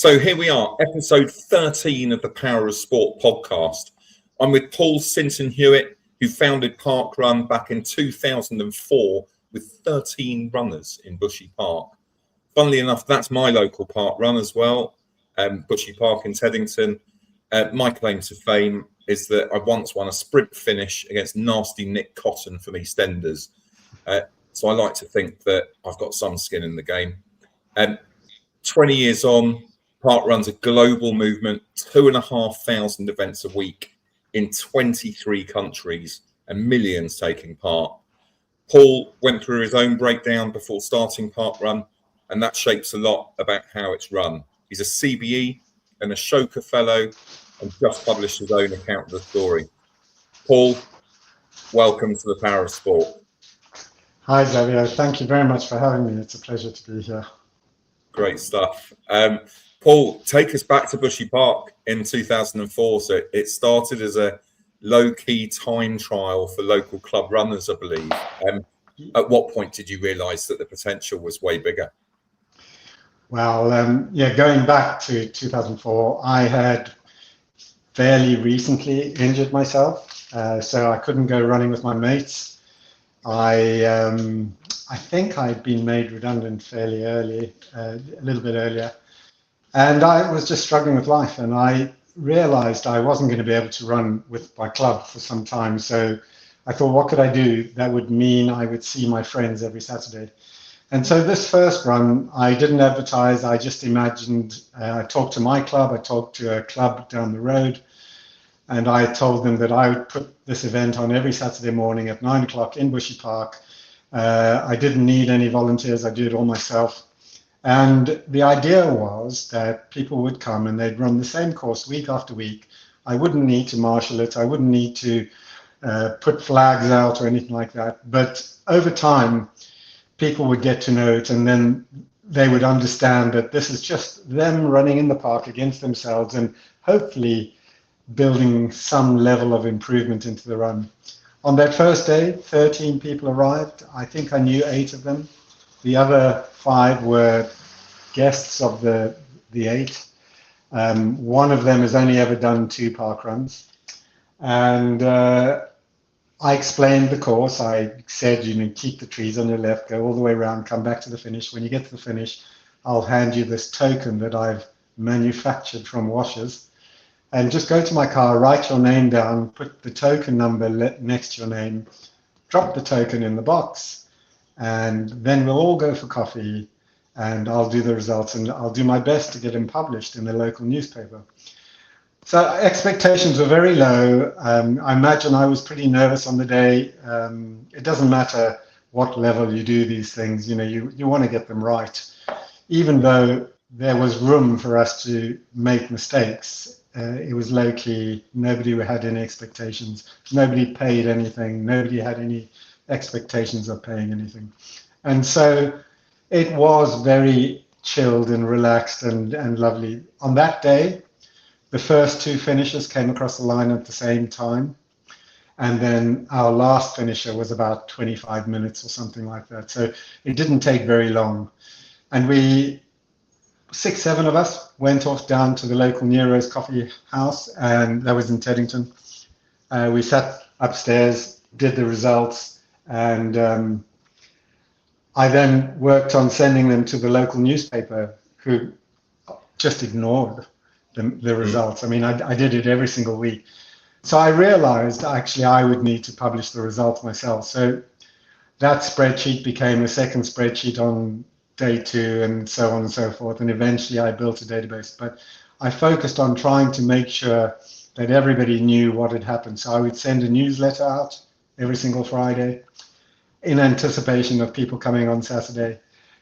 So here we are, episode 13 of the Power of Sport podcast. I'm with Paul Sinton-Hewitt, who founded Parkrun back in 2004 with 13 runners in Bushy Park. Funnily enough, that's my local park run as well, Bushy Park in Teddington. My claim to fame is that I once won a sprint finish against nasty Nick Cotton from EastEnders. So I like to think that I've got some skin in the game. 20 years on, Parkrun's a global movement, 2,500 events a week in 23 countries and millions taking part. Paul went through his own breakdown before starting Parkrun, and that shapes a lot about how it's run. He's a CBE and a Ashoka Fellow and just published his own account of the story. Paul, welcome to the Power of Sport. Hi, Xavier. Thank you very much for having me. It's a pleasure to be here. Great stuff. Paul, take us back to Bushy Park in 2004. So it started as a low-key time trial for local club runners, I believe. At what point did you realise that the potential was way bigger? Well, going back to 2004, I had fairly recently injured myself, so I couldn't go running with my mates. I think I'd been made redundant fairly early, a little bit earlier, and I was just struggling with life, and I realized I wasn't going to be able to run with my club for some time. So I thought, what could I do that would mean I would see my friends every Saturday? And so this first run, I didn't advertise. I just imagined, I talked to my club, I talked to a club down the road, and I told them that I would put this event on every Saturday morning at 9 o'clock in Bushy Park. I didn't need any volunteers. I do it all myself. And the idea was that people would come and they'd run the same course week after week. I wouldn't need to marshal it. I wouldn't need to put flags out or anything like that. But over time, people would get to know it, and then they would understand that this is just them running in the park against themselves and hopefully building some level of improvement into the run. On that first day, 13 people arrived. I think I knew 8 of them. The other 5 were guests of the 8. One of them has only ever done 2 park runs. And I explained the course. I said, keep the trees on your left, go all the way around, come back to the finish. When you get to the finish, I'll hand you this token that I've manufactured from washers. And just go to my car, write your name down, put the token number next to your name, drop the token in the box, and then we'll all go for coffee, and I'll do the results, and I'll do my best to get them published in the local newspaper. So expectations were very low. I imagine I was pretty nervous on the day. It doesn't matter what level you do these things, you want to get them right. Even though there was room for us to make mistakes, it was low-key. Nobody had any expectations. Nobody paid anything. Nobody had any expectations of paying anything. And so it was very chilled and relaxed and lovely. On that day, the first 2 finishers came across the line at the same time. And then our last finisher was about 25 minutes or something like that. So it didn't take very long. And 6-7 of us went off down to the local Nero's coffee house, and that was in Teddington. We sat upstairs, did the results, and I then worked on sending them to the local newspaper, who just ignored the results. I mean, I did it every single week. So I realized actually I would need to publish the results myself. So that spreadsheet became a second spreadsheet on day 2, and so on and so forth. And eventually I built a database, but I focused on trying to make sure that everybody knew what had happened. So I would send a newsletter out every single Friday in anticipation of people coming on Saturday,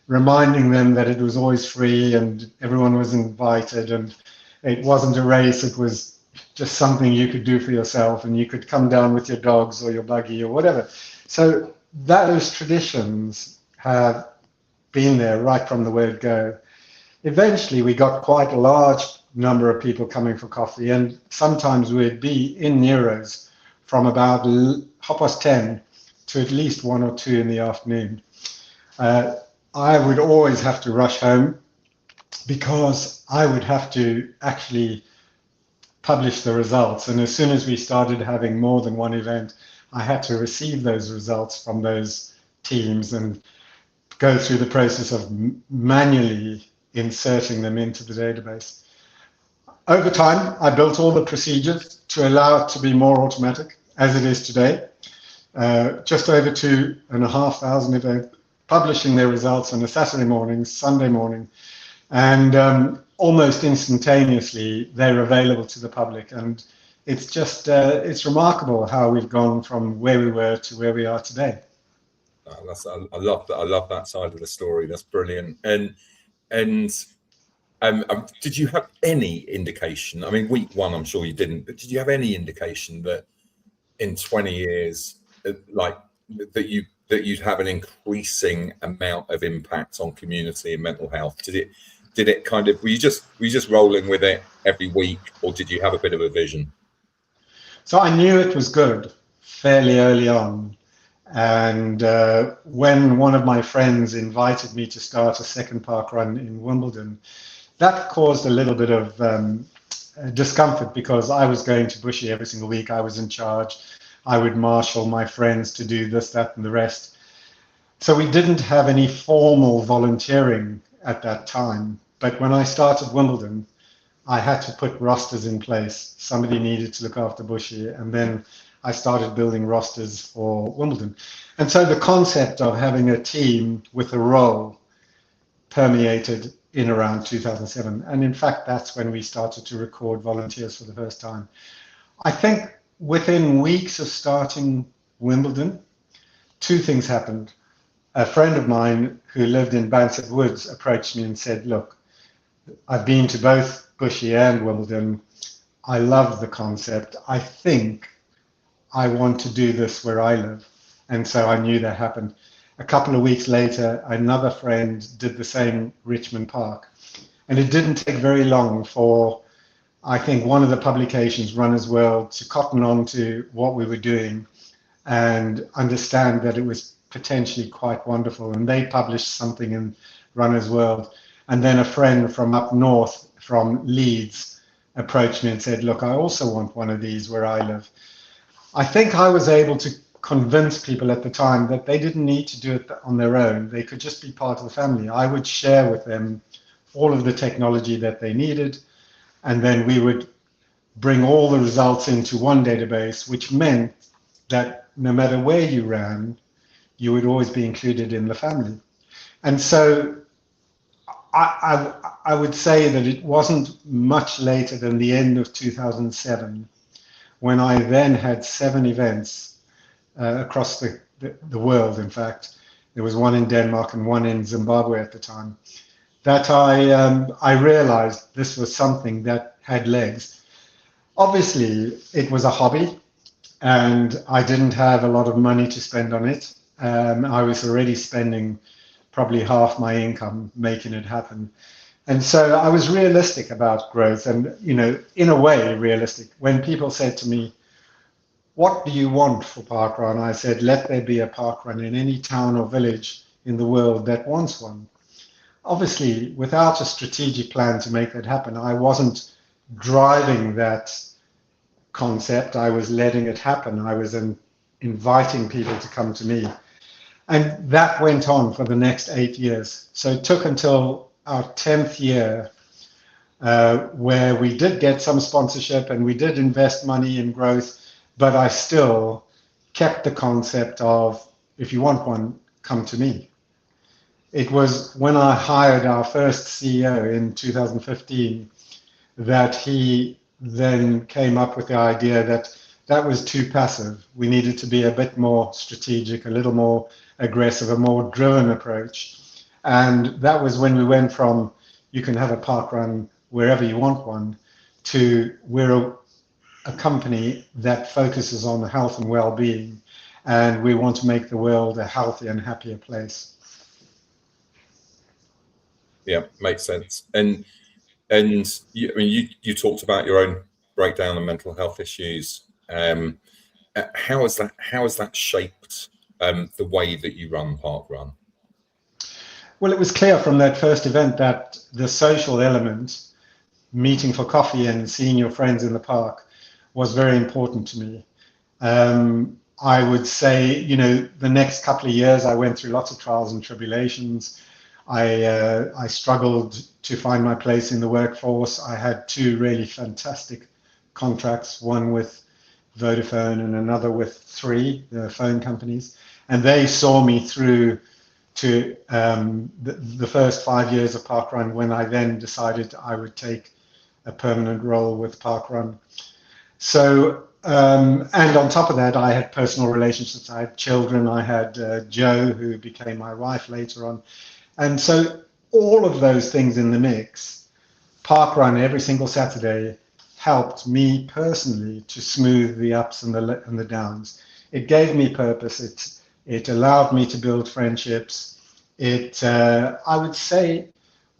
reminding them that it was always free and everyone was invited, and it wasn't a race. It was just something you could do for yourself, and you could come down with your dogs or your buggy or whatever. So those traditions have been there right from the word go. Eventually, we got quite a large number of people coming for coffee, and sometimes we'd be in Nero's from about 10:30 to at least 1 or 2 in the afternoon. I would always have to rush home because I would have to actually publish the results. And as soon as we started having more than one event, I had to receive those results from those teams and go through the process of manually inserting them into the database. Over time, I built all the procedures to allow it to be more automatic, as it is today. Just over 2,500 events, publishing their results on a Saturday morning, Sunday morning, and almost instantaneously they're available to the public. And it's just, it's remarkable how we've gone from where we were to where we are today. I love that. I love that side of the story. That's brilliant. And did you have any indication? I mean, week one, I'm sure you didn't, but did you have any indication that in 20 years, like that you'd have an increasing amount of impact on community and mental health? Did it kind of, were you just rolling with it every week, or did you have a bit of a vision? So I knew it was good fairly early on. And when one of my friends invited me to start a second park run in Wimbledon, that caused a little bit of discomfort, because I was going to Bushy every single week. I was in charge. I would marshal my friends to do this, that, and the rest. So we didn't have any formal volunteering at that time. But when I started Wimbledon, I had to put rosters in place. Somebody needed to look after Bushy, and then I started building rosters for Wimbledon. And so the concept of having a team with a role permeated in around 2007. And in fact, that's when we started to record volunteers for the first time. I think within weeks of starting Wimbledon, two things happened. A friend of mine who lived in Bansett Woods approached me and said, look, I've been to both Bushy and Wimbledon. I love the concept. I think I want to do this where I live. And so I knew that happened. A couple of weeks later, another friend did the same, Richmond Park. And it didn't take very long for, I think, one of the publications, Runner's World, to cotton on to what we were doing and understand that it was potentially quite wonderful. And they published something in Runner's World. And then a friend from up north, from Leeds, approached me and said, look, I also want one of these where I live. I think I was able to convince people at the time that they didn't need to do it on their own. They could just be part of the family. I would share with them all of the technology that they needed, and then we would bring all the results into one database, which meant that no matter where you ran, you would always be included in the family. And so I would say that it wasn't much later than the end of 2007 when I then had 7 events across the world. In fact, there was one in Denmark and one in Zimbabwe at the time, that I realized this was something that had legs. Obviously, it was a hobby, and I didn't have a lot of money to spend on it. I was already spending probably half my income making it happen. And so I was realistic about growth, and, you know, in a way realistic. When people said to me, what do you want for parkrun? I said, let there be a parkrun in any town or village in the world that wants one. Obviously, without a strategic plan to make that happen, I wasn't driving that concept. I was letting it happen. I was inviting people to come to me. And that went on for the next 8 years. So it took until our 10th year where we did get some sponsorship and we did invest money in growth, but I still kept the concept of, if you want one, come to me. It was when I hired our first CEO in 2015 that he then came up with the idea that that was too passive. We needed to be a bit more strategic, a little more aggressive, a more driven approach. And that was when we went from, you can have a park run wherever you want one, to we're a company that focuses on health and well-being, and we want to make the world a healthier and happier place. Yeah, makes sense. And you, I mean, you talked about your own breakdown and mental health issues. How has that shaped the way that you run parkrun? Well, it was clear from that first event that the social element, meeting for coffee and seeing your friends in the park, was very important to me. I would say, the next couple of years, I went through lots of trials and tribulations. I struggled to find my place in the workforce. I had two really fantastic contracts, one with Vodafone and another with Three, the phone companies, and they saw me through to the first 5 years of parkrun, when I then decided I would take a permanent role with parkrun. So, and on top of that, I had personal relationships. I had children. I had Jo, who became my wife later on. And so all of those things in the mix, parkrun every single Saturday helped me personally to smooth the ups and the downs. It gave me purpose. It allowed me to build friendships. It, I would say,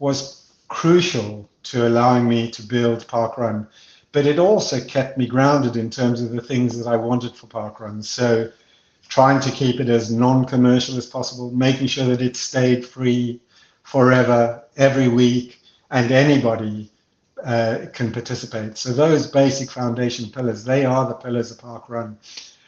was crucial to allowing me to build parkrun, but it also kept me grounded in terms of the things that I wanted for parkrun. So trying to keep it as non-commercial as possible, making sure that it stayed free forever, every week, and anybody can participate. So those basic foundation pillars, they are the pillars of parkrun.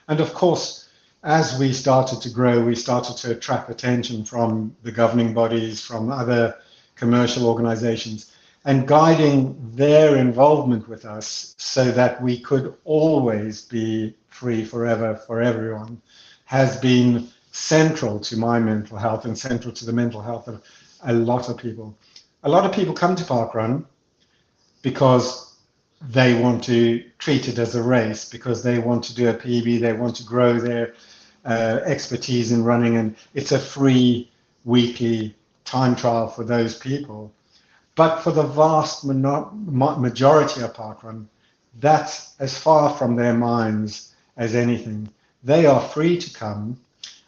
And of course, as we started to grow, we started to attract attention from the governing bodies, from other commercial organizations, and guiding their involvement with us so that we could always be free forever for everyone has been central to my mental health and central to the mental health of a lot of people. A lot of people come to parkrun because they want to treat it as a race, because they want to do a PB, they want to grow their expertise in running, and it's a free weekly time trial for those people. But for the vast majority of parkrun, that's as far from their minds as anything. They are free to come,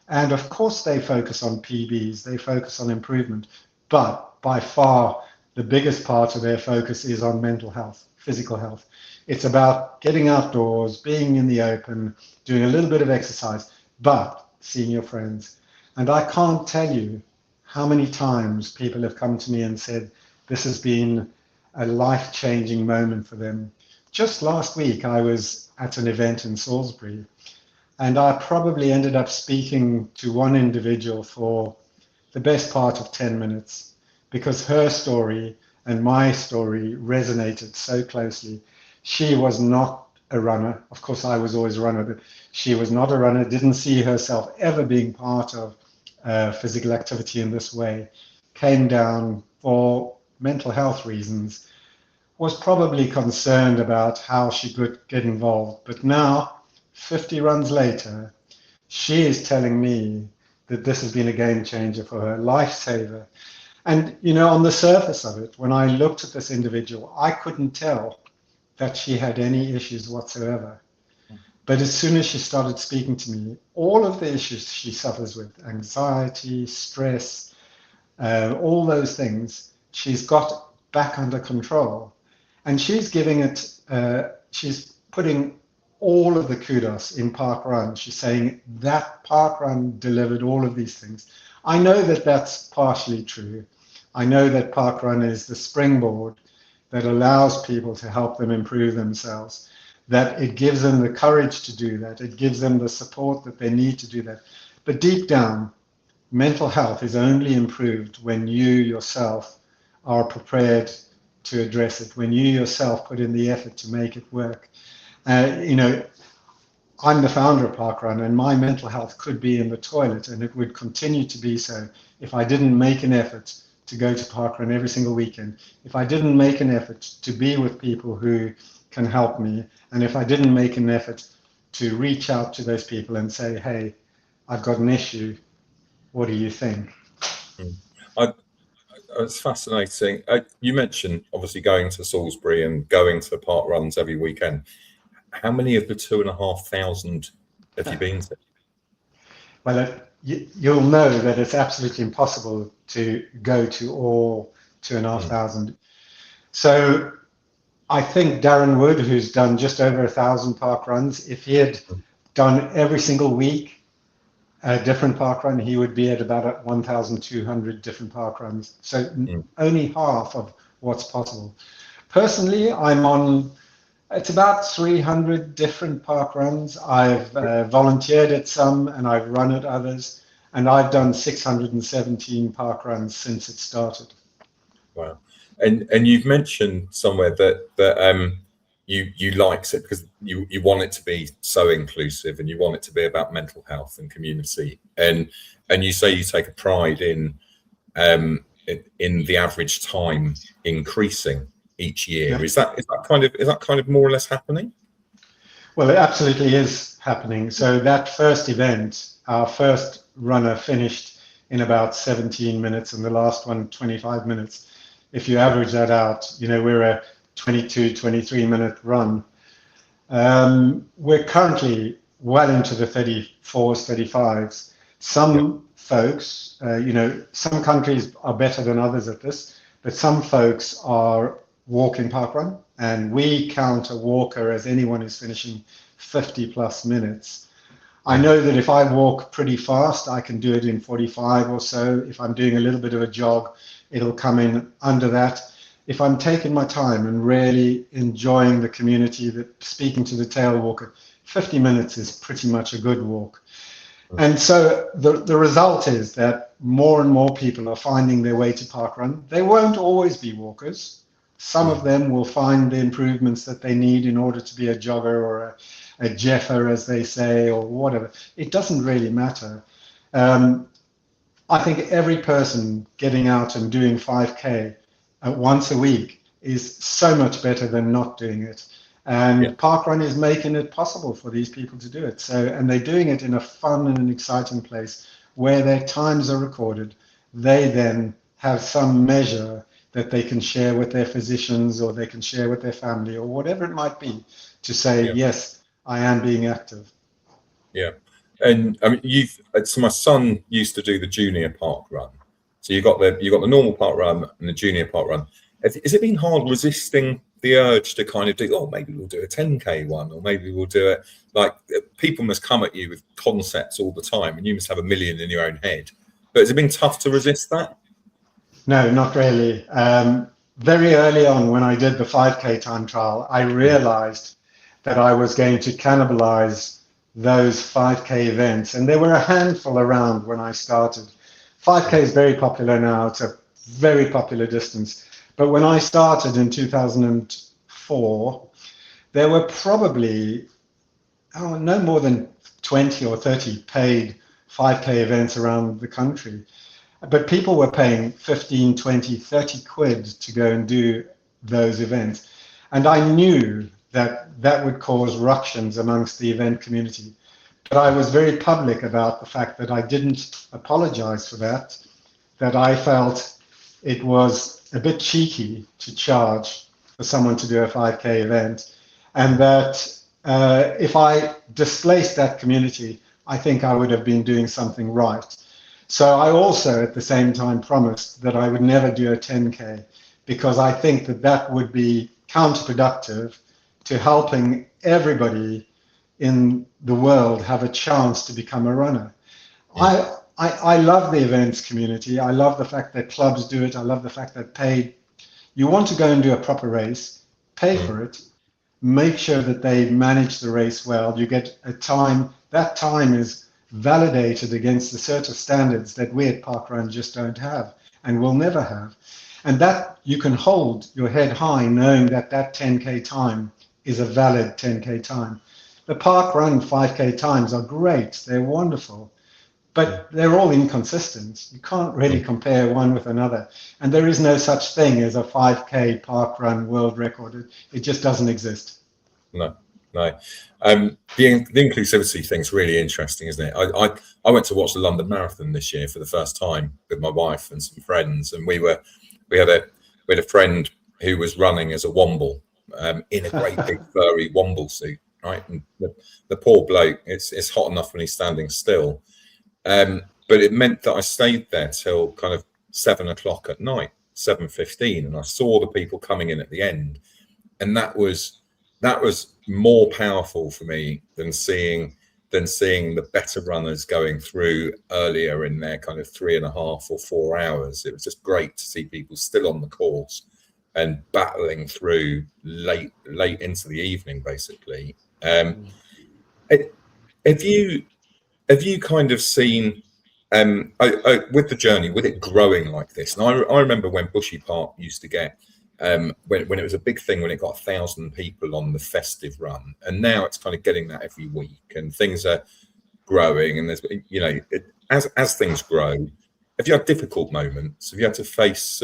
and of course they focus on PBs, they focus on improvement, but by far the biggest part of their focus is on mental health, physical health. It's about getting outdoors, being in the open, doing a little bit of exercise, but seeing your friends. And I can't tell you how many times people have come to me and said this has been a life-changing moment for them. Just last week, I was at an event in Salisbury, and I probably ended up speaking to one individual for the best part of 10 minutes, because her story and my story resonated so closely. She was not a runner. Of course, I was always a runner, but she was not a runner, didn't see herself ever being part of physical activity in this way, came down for mental health reasons, was probably concerned about how she could get involved. But now, 50 runs later, she is telling me that this has been a game changer for her, lifesaver. And, on the surface of it, when I looked at this individual, I couldn't tell that she had any issues whatsoever. But as soon as she started speaking to me, all of the issues she suffers with, anxiety, stress, all those things, she's got back under control. And she's giving it, she's putting all of the kudos in parkrun. She's saying that parkrun delivered all of these things. I know that that's partially true. I know that parkrun is the springboard that allows people to help them improve themselves, that it gives them the courage to do that. It gives them the support that they need to do that. But deep down, mental health is only improved when you yourself are prepared to address it, when you yourself put in the effort to make it work. I'm the founder of parkrun, and my mental health could be in the toilet, and it would continue to be so if I didn't make an effort to go to parkrun every single weekend, if I didn't make an effort to be with people who can help me, and if I didn't make an effort to reach out to those people and say, hey, I've got an issue, what do you think? It's fascinating. You mentioned obviously going to Salisbury and going to park runs every weekend. How many of the 2,500 have you been to? Well, you'll know that it's absolutely impossible to go to all 2,500. So I think Darren Wood, who's done just over 1,000 park runs, if he had done every single week a different park run, he would be at about 1,200 different park runs. So Mm. only half of what's possible. Personally, I'm on, it's about 300 different park runs. I've volunteered at some and I've run at others, and I've done 617 park runs since it started. Wow. And you've mentioned somewhere that you like it because you want it to be so inclusive and you want it to be about mental health and community, and you say you take a pride in the average time increasing each year. Yeah. Is that kind of more or less happening? Well, it absolutely is happening. So that first event, our first runner finished in about 17 minutes and the last one 25 minutes. If you average that out, we're a 22, 23-minute run. We're currently well into the 34s, 35s. Some folks, some countries are better than others at this, but some folks are walking parkrun, and we count a walker as anyone who's finishing 50 plus minutes. I know that if I walk pretty fast, I can do it in 45 or so. If I'm doing a little bit of a jog, it'll come in under that. If I'm taking my time and really enjoying the community, speaking to the tail walker, 50 minutes is pretty much a good walk. And so the result is that more and more people are finding their way to parkrun. They won't always be walkers. Some of them will find the improvements that they need in order to be a jogger or a jeffer, as they say, or whatever. It doesn't really matter. I think every person getting out and doing 5K once a week is so much better than not doing it. And parkrun is making it possible for these people to do it. So, and they're doing it in a fun and an exciting place where their times are recorded. They then have some measure that they can share with their physicians, or they can share with their family, or whatever it might be, to say, yes, I am being active. Yeah. And I mean, so my son used to do the junior park run. So you got the normal park run and the junior park run. Has it been hard resisting the urge to kind of do, oh, maybe we'll do a 10K one, or maybe we'll do it? Like, people must come at you with concepts all the time, and you must have a million in your own head. But has it been tough to resist that? No, not really. Very early on, when I did the 5K time trial, I realized that I was going to cannibalize those 5K events. And there were a handful around when I started. 5K is very popular now. It's a very popular distance. But when I started in 2004, there were probably no more than 20 or 30 paid 5K events around the country. But people were paying 15, 20, 30 quid to go and do those events. And I knew that that would cause ructions amongst the event community. But I was very public about the fact that I didn't apologize for that, that I felt it was a bit cheeky to charge for someone to do a 5K event, and that if I displaced that community, I think I would have been doing something right. So I also, at the same time, promised that I would never do a 10K, because I think that that would be counterproductive to helping everybody in the world have a chance to become a runner. I love the events community. I love the fact that clubs do it. I love the fact that you want to go and do a proper race, pay for it, make sure that they manage the race well. You get a time, that time is validated against the sort of standards that we at Parkrun just don't have and will never have. And that you can hold your head high knowing that that 10K time is a valid 10K time. The Parkrun 5K times are great. They're wonderful, but they're all inconsistent. You can't really compare one with another. And there is no such thing as a 5K Parkrun world record. It just doesn't exist. No. The inclusivity thing's really interesting, isn't it? I went to watch the London Marathon this year for the first time with my wife and some friends, and we had a friend who was running as a womble in a great big furry womble suit, right? And the poor bloke, it's hot enough when he's standing still, but it meant that I stayed there till kind of 7 o'clock at night, 7:15, and I saw the people coming in at the end, and that was more powerful for me than seeing than seeing the better runners going through earlier in their kind of 3.5 or 4 hours. It was just great to see people still on the course and battling through late into the evening, basically. Have you kind of seen with the journey, with it growing like this? And I remember when Bushy Park used to get when it was a big thing, when it got 1,000 people on the festive run, and now it's kind of getting that every week, and things are growing. And there's, you know, as things grow, have you had difficult moments? Have you had to face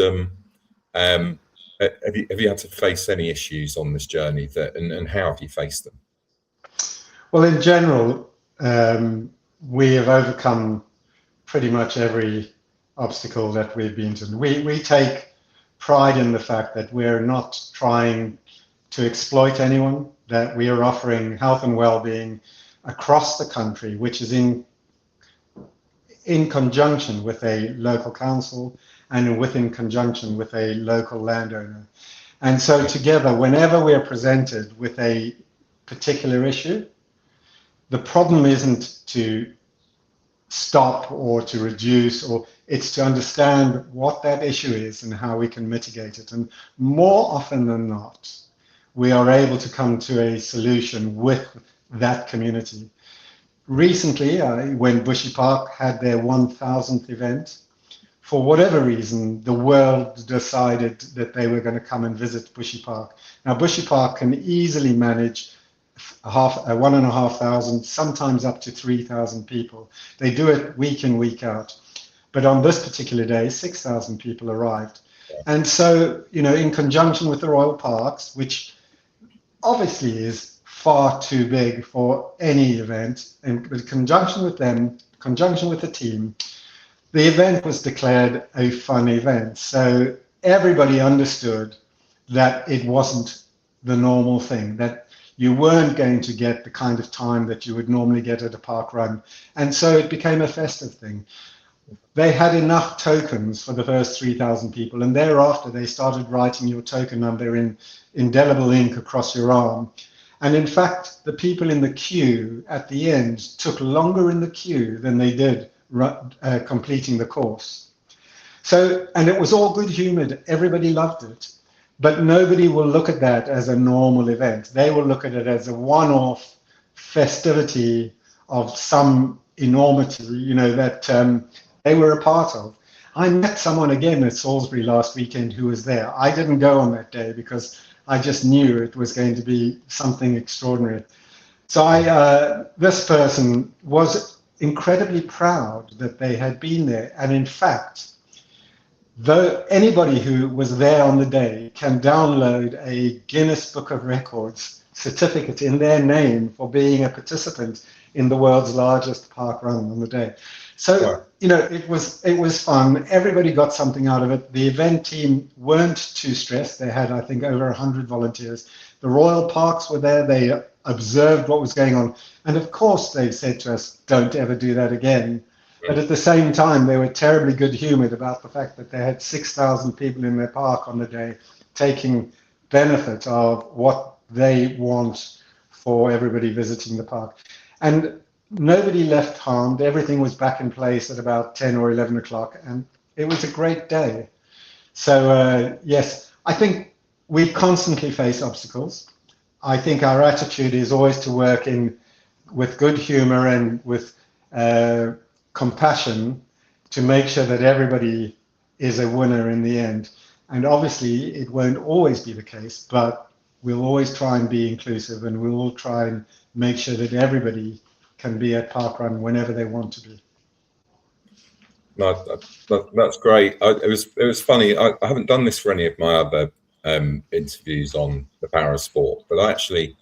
have you had to face any issues on this journey and how have you faced them? Well, in general, we have overcome pretty much every obstacle that we've been to. We take pride in the fact that we're not trying to exploit anyone, that we are offering health and well-being across the country, which is in conjunction with a local council and in conjunction with a local landowner. And so together, whenever we are presented with a particular issue, the problem isn't to stop or to reduce, or it's to understand what that issue is and how we can mitigate it. And more often than not, we are able to come to a solution with that community. Recently, when Bushy Park had their 1,000th event, for whatever reason, the world decided that they were going to come and visit Bushy Park. Now, Bushy Park can easily manage 1,500, sometimes up to 3,000 people. They do it week in, week out. But on this particular day, 6,000 people arrived. And so, you know, in conjunction with the Royal Parks, which obviously is far too big for any event, and in conjunction with them, conjunction with the team, the event was declared a fun event. So everybody understood that it wasn't the normal thing, that you weren't going to get the kind of time that you would normally get at a park run. And so it became a festive thing. They had enough tokens for the first 3,000 people, and thereafter they started writing your token number in indelible ink across your arm. And in fact, the people in the queue at the end took longer in the queue than they did completing the course. So, and it was all good humored. Everybody loved it. But nobody will look at that as a normal event. They will look at it as a one-off festivity of some enormity, you know, that they were a part of. I met someone again at Salisbury last weekend who was there. I didn't go on that day because I just knew it was going to be something extraordinary. So this person was incredibly proud that they had been there. And in fact, though anybody who was there on the day can download a Guinness Book of Records certificate in their name for being a participant in the world's largest park run on the day. So, you know, it was fun. Everybody got something out of it. The event team weren't too stressed. They had, I think, over 100 volunteers. The Royal Parks were there. They observed what was going on. And of course, they said to us, don't ever do that again. But at the same time, they were terribly good humored about the fact that they had 6,000 people in their park on the day taking benefit of what they want for everybody visiting the park. And nobody left harmed. Everything was back in place at about 10 or 11 o'clock. And it was a great day. So, yes, I think we constantly face obstacles. I think our attitude is always to work with good humor and with compassion to make sure that everybody is a winner in the end. And obviously it won't always be the case, but we'll always try and be inclusive, and we'll all try and make sure that everybody can be at parkrun whenever they want to be. No, that's great. It was funny. I haven't done this for any of my other interviews on the power of sport, but I actually,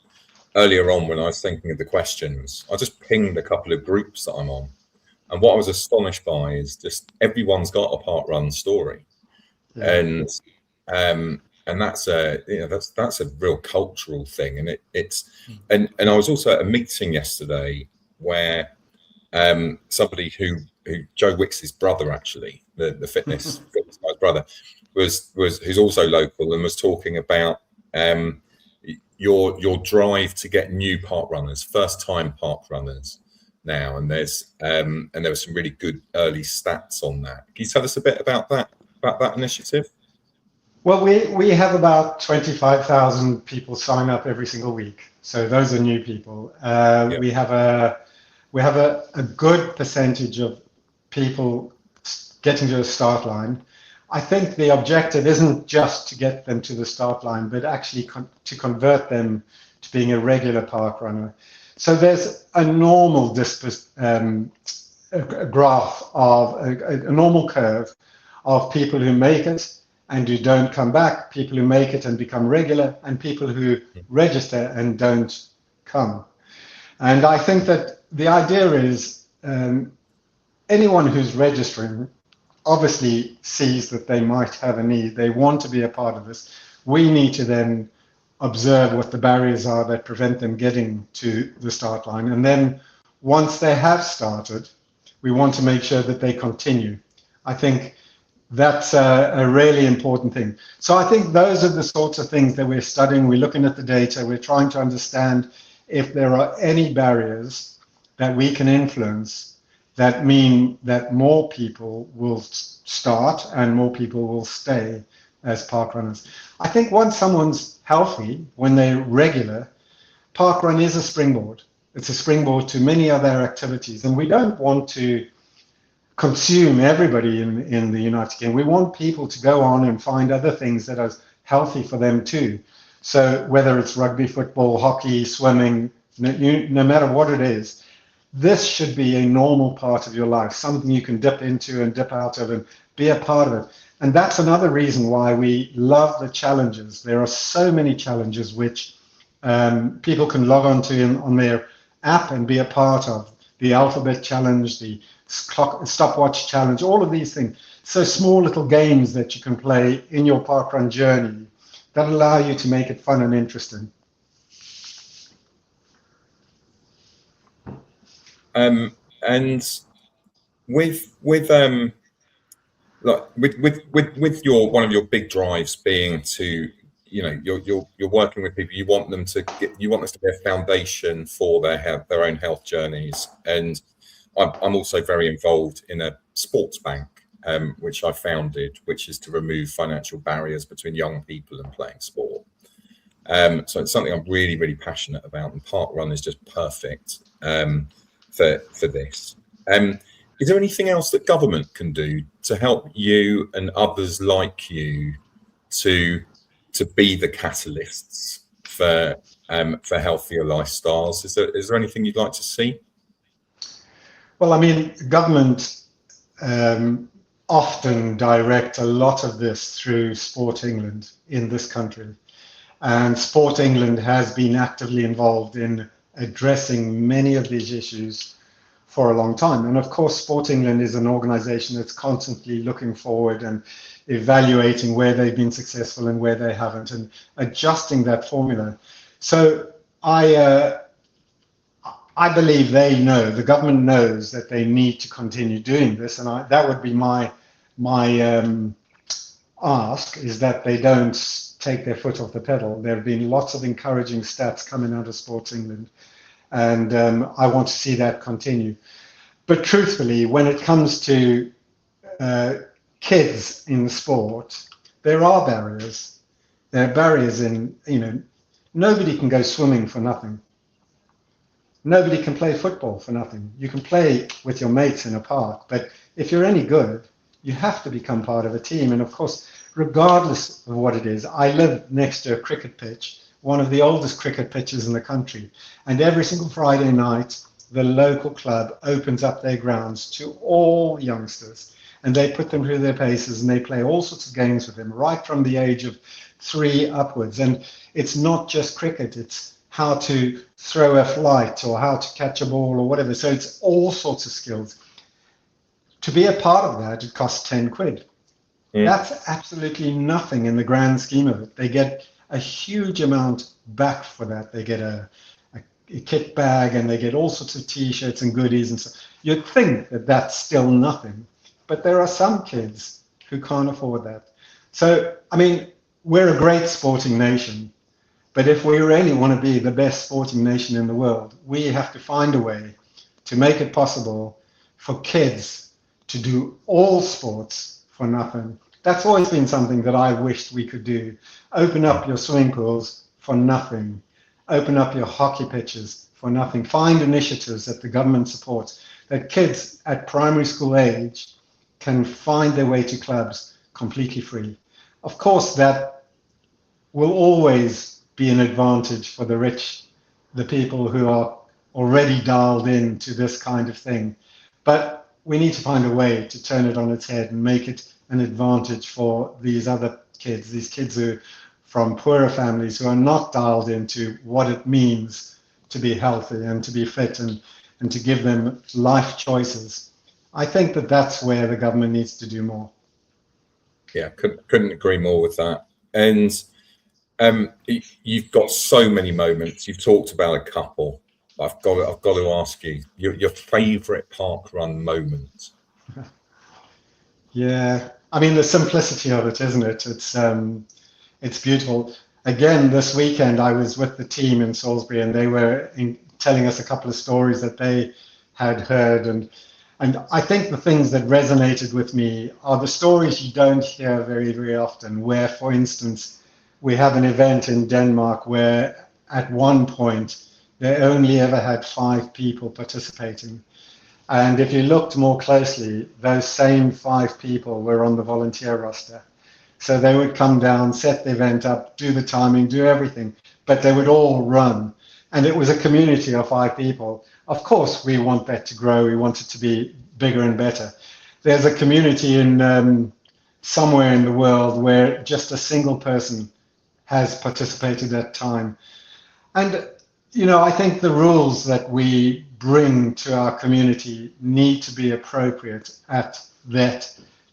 earlier on when I was thinking of the questions, I just pinged a couple of groups that I'm on. And what I was astonished by is just everyone's got a park run story. Yeah. And that's that's a real cultural thing. And and I was also at a meeting yesterday where somebody who Joe Wicks's brother, actually, the fitness guy's brother, who's also local, and was talking about your drive to get new park runners, first time park runners, now, and there were some really good early stats on that. Can you tell us a bit about that initiative? Well, we have about 25,000 people sign up every single week. So those are new people. Yeah. We have a good percentage of people getting to the start line. I think the objective isn't just to get them to the start line, but actually to convert them to being a regular park runner. So there's a normal a graph of a normal curve of people who make it and who don't come back, people who make it and become regular, and people who register and don't come. And I think that the idea is anyone who's registering obviously sees that they might have a need. They want to be a part of this. We need to then observe what the barriers are that prevent them getting to the start line. And then once they have started, we want to make sure that they continue. I think that's a really important thing. So I think those are the sorts of things that we're studying. We're looking at the data. We're trying to understand if there are any barriers that we can influence that mean that more people will start and more people will stay as park runners. I think once someone's healthy, when they're regular, parkrun is a springboard. It's a springboard to many other activities, and we don't want to consume everybody in the United Kingdom. We want people to go on and find other things that are healthy for them too. So whether it's rugby, football, hockey, swimming, no matter what it is, this should be a normal part of your life, something you can dip into and dip out of and be a part of it. And that's another reason why we love the challenges. There are so many challenges which people can log on to on their app and be a part of. The alphabet challenge, the stopwatch challenge, all of these things. So small little games that you can play in your parkrun journey that allow you to make it fun and interesting. And with your one of your big drives being to, you're working with people, you want this to be a foundation for their own health journeys. And I'm also very involved in a sports bank, which I founded, which is to remove financial barriers between young people and playing sport. So it's something I'm really, really passionate about, and parkrun is just perfect for this. Is there anything else that government can do to help you and others like you to be the catalysts for healthier lifestyles? Is there anything you'd like to see? Well, I mean, government often direct a lot of this through Sport England in this country. And Sport England has been actively involved in addressing many of these issues for a long time. And of course, Sport England is an organization that's constantly looking forward and evaluating where they've been successful and where they haven't, and adjusting that formula. So I believe the government knows that they need to continue doing this, and that would be my ask, is that they don't take their foot off the pedal. There have been lots of encouraging stats coming out of Sports England, and I want to see that continue. But truthfully, when it comes to kids in sport, there are barriers. There are barriers in, nobody can go swimming for nothing. Nobody can play football for nothing. You can play with your mates in a park, but if you're any good, you have to become part of a team. And of course, regardless of what it is, I live next to a cricket pitch, one of the oldest cricket pitches in the country. And every single Friday night, the local club opens up their grounds to all youngsters, and they put them through their paces, and they play all sorts of games with them, right from the age of 3 upwards. And it's not just cricket, it's how to throw a flight or how to catch a ball or whatever. So it's all sorts of skills. To be a part of that, it costs 10 quid. Mm. That's absolutely nothing in the grand scheme of it. They get a huge amount back for that. They get a kit bag, and they get all sorts of t-shirts and goodies and stuff. You'd think that that's still nothing, but there are some kids who can't afford that. So, I mean, we're a great sporting nation, but if we really want to be the best sporting nation in the world, we have to find a way to make it possible for kids to do all sports for nothing. That's always been something that I wished we could do. Open up your swimming pools for nothing. Open up your hockey pitches for nothing. Find initiatives that the government supports, that kids at primary school age can find their way to clubs completely free. Of course, that will always be an advantage for the rich, the people who are already dialed into this kind of thing. But we need to find a way to turn it on its head and make it an advantage for these other kids, these kids who from poorer families who are not dialed into what it means to be healthy and to be fit and to give them life choices. I think that that's where the government needs to do more. Yeah, couldn't agree more with that. And you've got so many moments. You've talked about a couple. I've got to ask you your favourite parkrun moment. Yeah, I mean the simplicity of it, isn't it? It's beautiful. Again, this weekend I was with the team in Salisbury, and they were telling us a couple of stories that they had heard, and I think the things that resonated with me are the stories you don't hear very, very often. Where, for instance, we have an event in Denmark where at one point they only ever had 5 people participating. And if you looked more closely, those same 5 people were on the volunteer roster. So they would come down, set the event up, do the timing, do everything, but they would all run. And it was a community of 5 people. Of course, we want that to grow. We want it to be bigger and better. There's a community in somewhere in the world where just a single person has participated at time. And, you know, I think the rules that we bring to our community need to be appropriate at the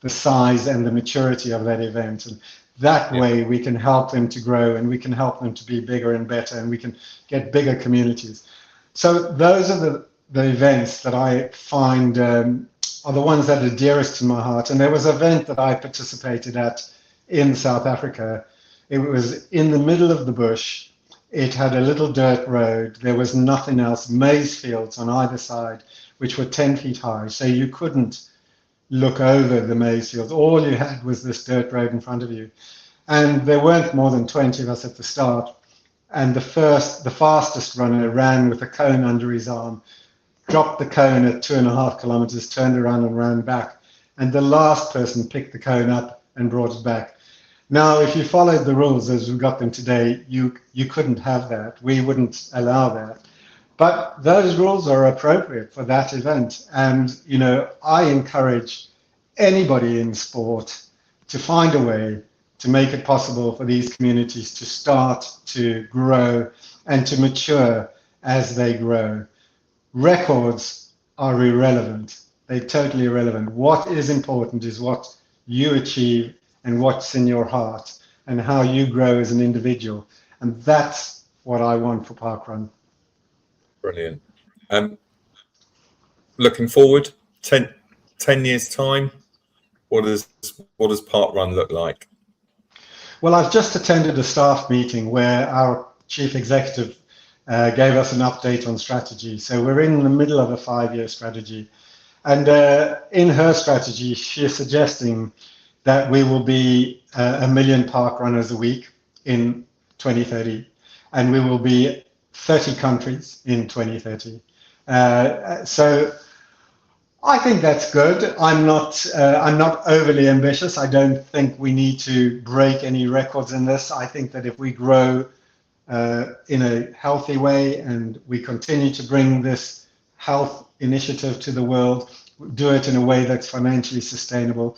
size and the maturity of that event. And that way we can help them to grow, and we can help them to be bigger and better, and we can get bigger communities. So those are the events that I find are the ones that are dearest to my heart. And there was an event that I participated at in South Africa. It was in the middle of the bush. It had a little dirt road. There was nothing else, maize fields on either side, which were 10 feet high. So you couldn't look over the maize fields. All you had was this dirt road in front of you. And there weren't more than 20 of us at the start. And the fastest runner ran with a cone under his arm, dropped the cone at 2.5 kilometers, turned around and ran back. And the last person picked the cone up and brought it back. Now, if you followed the rules as we got them today, you couldn't have that. We wouldn't allow that. But those rules are appropriate for that event. And, you know, I encourage anybody in sport to find a way to make it possible for these communities to start to grow and to mature as they grow. Records are irrelevant. They're totally irrelevant. What is important is what you achieve and what's in your heart and how you grow as an individual. And that's what I want for parkrun. Brilliant. Looking forward, 10 years time, what does parkrun look like? Well, I've just attended a staff meeting where our chief executive gave us an update on strategy. So we're in the middle of a 5-year strategy. And in her strategy, she's suggesting that we will be 1 million park runners a week in 2030, and we will be 30 countries in 2030. So I think that's good. I'm not overly ambitious. I don't think we need to break any records in this. I think that if we grow in a healthy way and we continue to bring this health initiative to the world, do it in a way that's financially sustainable.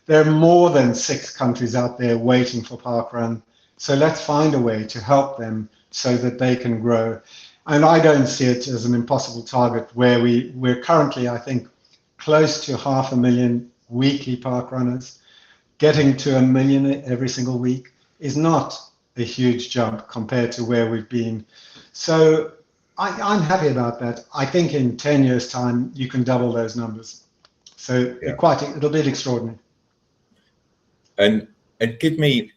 There are more than 6 countries out there waiting for parkrun. So let's find a way to help them so that they can grow. And I don't see it as an impossible target where we're currently, I think, close to 500,000 weekly parkrunners. Getting to 1 million every single week is not a huge jump compared to where we've been. So I'm happy about that. I think in 10 years' time, you can double those numbers. So it'll be extraordinary. And give me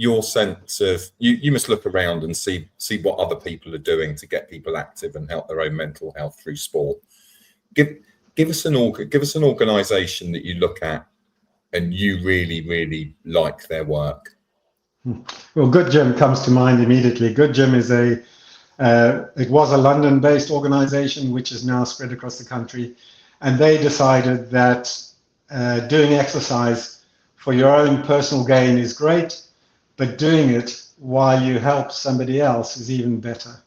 your sense of you must look around and see what other people are doing to get people active and help their own mental health through sport. Give us an organisation that you look at and you really like their work. Well, Good Gym comes to mind immediately. Good Gym is it was a London-based organisation which is now spread across the country, and they decided that doing exercise for your own personal gain is great, but doing it while you help somebody else is even better.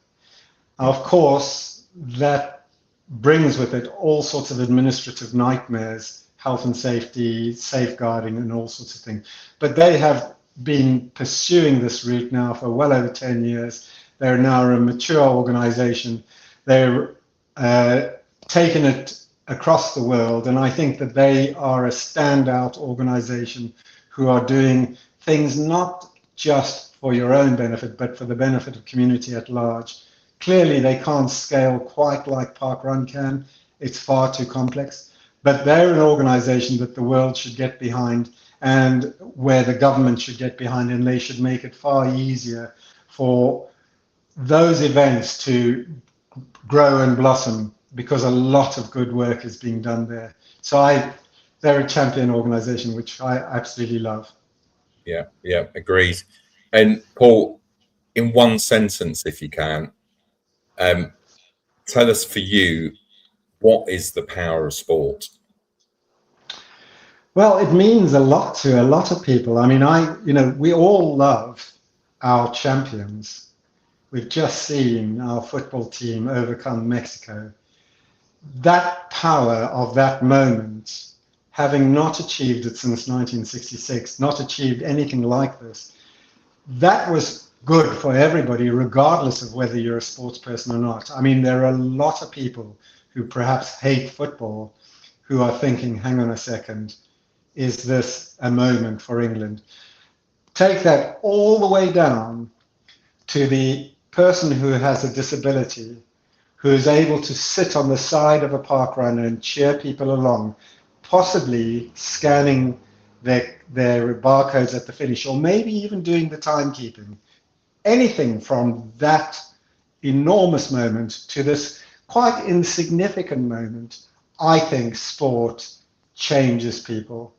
Of course, that brings with it all sorts of administrative nightmares, health and safety, safeguarding, and all sorts of things. But they have been pursuing this route now for well over 10 years. They're now a mature organization. They're taking it across the world, and I think that they are a standout organization who are doing things not just for your own benefit, but for the benefit of community at large. Clearly, they can't scale quite like parkrun can. It's far too complex, but they're an organization that the world should get behind, and where the government should get behind, and they should make it far easier for those events to grow and blossom, because a lot of good work is being done there. So they're a champion organization, which I absolutely love. Yeah, agreed. And Paul, in one sentence, if you can, tell us for you, what is the power of sport? Well, it means a lot to a lot of people. I mean, we all love our champions. We've just seen our football team overcome Mexico. That power of that moment, having not achieved it since 1966, not achieved anything like this, that was good for everybody, regardless of whether you're a sports person or not. I mean, there are a lot of people who perhaps hate football who are thinking, hang on a second, is this a moment for England? Take that all the way down to the person who has a disability, who is able to sit on the side of a park run and cheer people along, possibly scanning their barcodes at the finish, or maybe even doing the timekeeping. Anything from that enormous moment to this quite insignificant moment, I think sport changes people.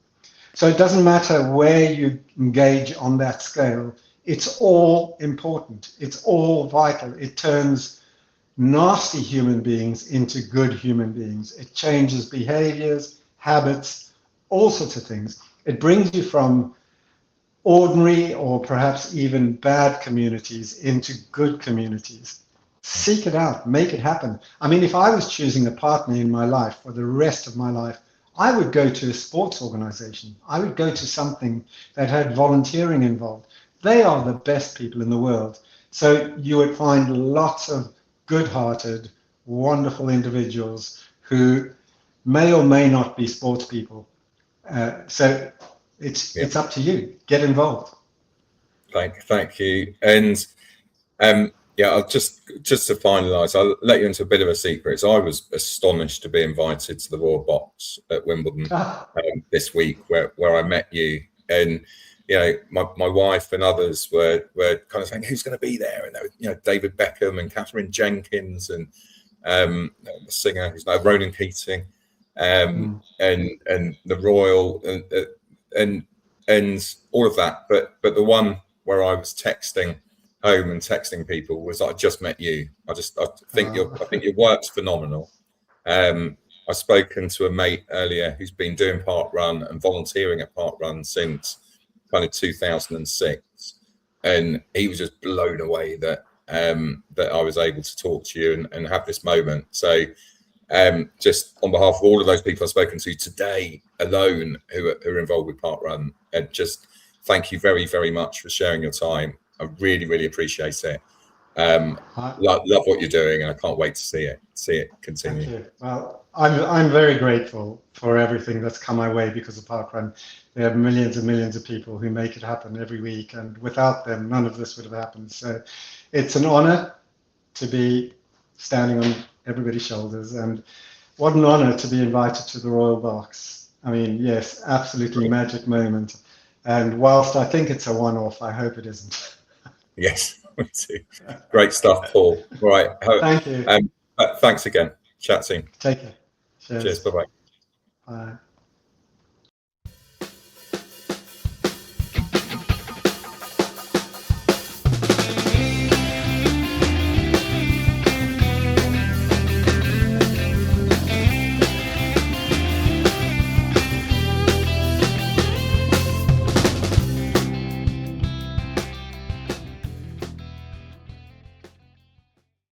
So it doesn't matter where you engage on that scale, it's all important, it's all vital. It turns nasty human beings into good human beings. It changes behaviors, habits, all sorts of things. It brings you from ordinary or perhaps even bad communities into good communities. Seek it out, make it happen. I mean, if I was choosing a partner in my life for the rest of my life, I would go to a sports organization. I would go to something that had volunteering involved. They are the best people in the world. So you would find lots of good-hearted, wonderful individuals who may or may not be sports people. So it's up to you. Get involved. Thank you. And I'll just to finalise, I'll let you into a bit of a secret. So I was astonished to be invited to the Royal Box at Wimbledon this week, where I met you. And my wife and others were kind of saying, who's going to be there? And there was, David Beckham and Catherine Jenkins and the singer who's now Ronan Keating, and the Royal and all of that. But the one where I was texting home and texting people was, I just met you. I think your work's phenomenal. I've spoken to a mate earlier who's been doing parkrun and volunteering at parkrun since kind of 2006, and he was just blown away that I was able to talk to you and have this moment. So just on behalf of all of those people I've spoken to today alone who are involved with parkrun, just thank you very, very much for sharing your time. I really, really appreciate it. Love what you're doing, and I can't wait to see it continue. Thank you. Well, I'm very grateful for everything that's come my way because of parkrun. There are millions and millions of people who make it happen every week, and without them, none of this would have happened. So it's an honor to be standing on everybody's shoulders, and what an honor to be invited to the Royal Box. I mean, yes, absolutely magic moment. And whilst I think it's a one-off, I hope it isn't. Yes, me too. Great stuff, Paul. All right. Thank you. Thanks again. Chat soon. Take care. Cheers. Bye-bye. Bye.